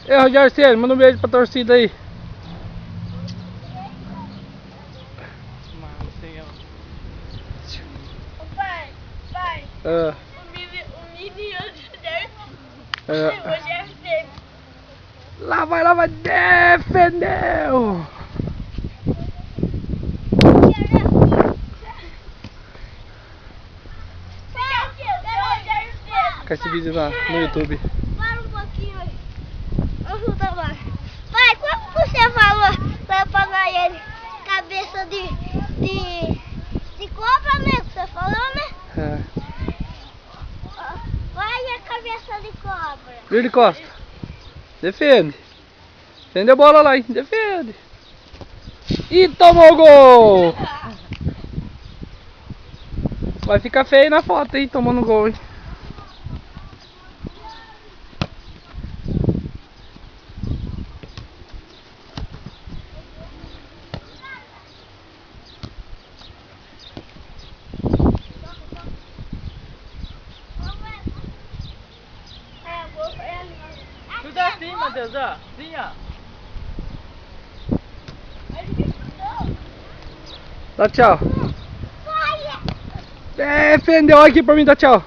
E aí, Rogério Ceni, manda um beijo pra torcida aí. Pai, Ah, o menino ah. deve ser. Lá vai, defendeu! Com esse vídeo no YouTube. Para um pouquinho aí. Ajuda lá. Pai, como você falou pra pagar ele? Cabeça de cobra mesmo, você falou, né? É. Olha a cabeça de cobra. Yuri Costa, defende. Defende a bola lá, hein? Defende. E tomou o gol! Vai ficar feio na foto, hein? Tomando gol, hein? Tudo assim, Matheus, ó. Assim, ó. Dá tchau. Defendeu aqui pra mim, dá tchau.